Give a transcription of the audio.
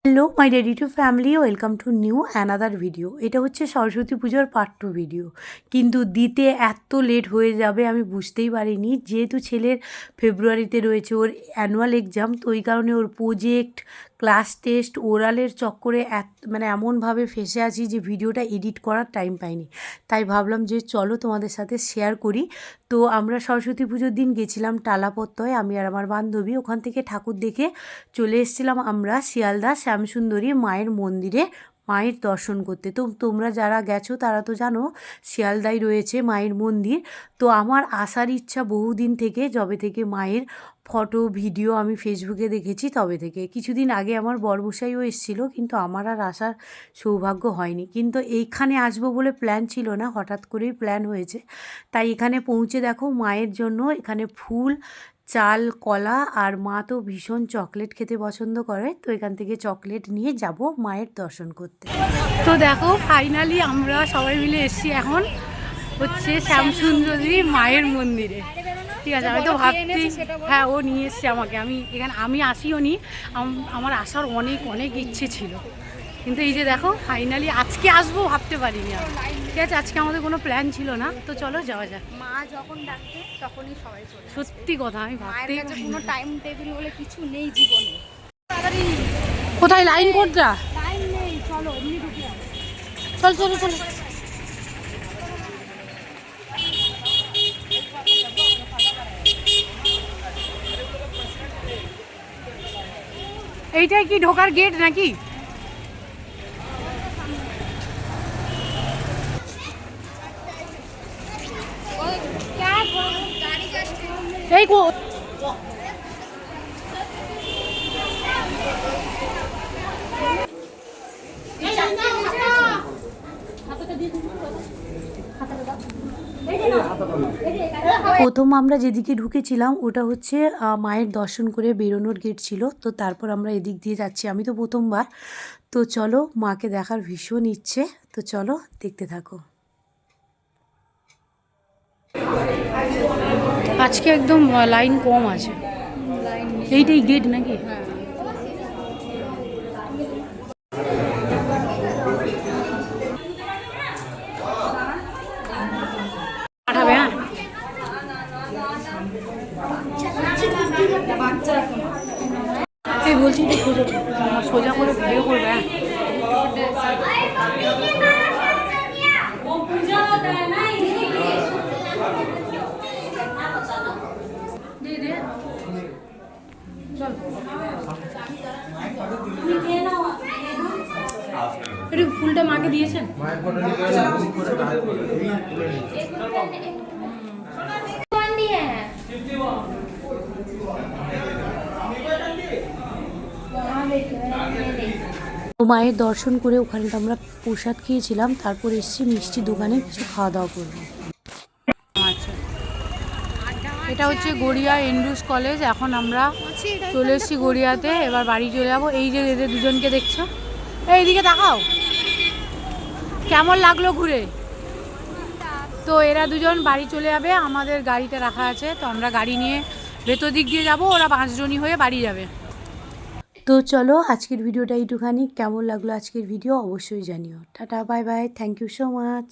Hello my ready to family, welcome to new another video. এটা হচ্ছে সরস্বতী পুজোর part 2 video, কিন্তু দিতে এত লেট হয়ে যাবে আমি বুঝতেই পারিনি। যেহেতু ছেলের ফেব্রুয়ারিতে রয়েছে ওর অ্যানুয়াল এক্সাম, তো ওই কারণে ওর প্রোজেক্ট, ক্লাস টেস্ট, ওরালের চক্করে এমনভাবে ফেঁসে আছি যে ভিডিওটা এডিট করার টাইম পাইনি। তাই ভাবলাম যে চলো তোমাদের সাথে শেয়ার করি। তো আমরা সরস্বতী পুজোর দিন গেছিলাম টালাপত্তয়, আমি আর আমার বান্ধবী। ওখান থেকে ঠাকুর দেখে চলে এসেছিলাম আমরা শিয়ালদা শ্যামসুন্দরী মায়ের মন্দিরে মায়ের দর্শন করতে। তো তোমরা যারা গেছো তারা তো জানো শিয়ালদায় রয়েছে মায়ের মন্দির। তো আমার আসার ইচ্ছা বহুদিন থেকে, যবে থেকে মায়ের ফটো ভিডিও আমি ফেসবুকে দেখেছি তবে থেকে। কিছুদিন আগে আমার বরমশাইও এসেছিলো, কিন্তু আমার আর আসার সৌভাগ্য হয়নি। কিন্তু এইখানে আসবো বলে প্ল্যান ছিল না, হঠাৎ করেই প্ল্যান হয়েছে। তাই এখানে পৌঁছে দেখো মায়ের জন্য এখানে ফুল, চাল, কলা, আর মা তো ভীষণ চকলেট খেতে পছন্দ করে, তো এখান থেকে চকলেট নিয়ে যাব মায়ের দর্শন করতে। তো দেখো ফাইনালি আমরা সবাই মিলে এসেছি এখন হচ্ছে শ্যামসুন্দরী মায়ের মন্দিরে। ঠিক আছে, আমি তো ভাবছি হ্যাঁ ও নিয়ে এসছে আমাকে, আমি আসিও নি, আমার আসার অনেক অনেক ইচ্ছে ছিল, কিন্তু এই যে দেখো ফাইনালি আজকে আসবো ভাবতে পারিনি আমি। ঠিক আছে, আজকে আমাদের কোনো প্ল্যান ছিল না, তো চলো যাওয়া যাক। মা যখন ডাকবে তখনই সবাই চলে আসবে। সত্যি কথা, আমি ভাবতে কোনো টাইম টেবিল বলে কিছু নেই জীবনে। কোথায় লাইন কোনটা? টাইম নেই, চলো এমনি ঢুকে যাও। চল চলো চলো। এইটাই কি ঢোকার গেট নাকি? এই প্রথম আমরা যেদিকে ঢুকেছিলাম ওটা হচ্ছে মায়ের দর্শন করে বেরোনোর গেট ছিল। তো তারপর আমরা এদিক দিয়ে যাচ্ছি, আমি তো প্রথমবার। তো চলো, মাকে দেখার ভীষণ ইচ্ছে, তো চলো দেখতে থাকো। আজকে একদম লাইন কম আছে। এইটাই গেট নাকি? পাঠাবে হ্যাঁ। এই বলছি সোজা করে ভিডিও করবে। একটু ফুলটা মাকে দিয়েছেন? মায়ের দর্শন করে ওখানে আমরা প্রসাদ খেয়েছিলাম, তারপর এসেছি মিষ্টি দোকানে কিছু খাওয়া দাওয়া করবো। আচ্ছা, এটা হচ্ছে গড়িয়া এন্ড্রুস কলেজ। এখন আমরা চলে এসেছি গড়িয়াতে, এবার বাড়ি চলে যাবো। এই যে এদের দুজনকে দেখছো, এইদিকে তাকাও, কেমন লাগলো ঘুরে? তো এরা দুজন বাড়ি চলে যাবে, আমাদের গাড়িতে রাখা আছে, তো আমরা গাড়ি নিয়ে ভেতর দিক দিয়ে যাবো, ওরা 5 জনই হয়ে বাড়ি যাবে। তো চলো আজকের ভিডিওটা এইটুখানি। কেমন লাগলো আজকের ভিডিও অবশ্যই জানিও। Tata, bye bye, thank you so much.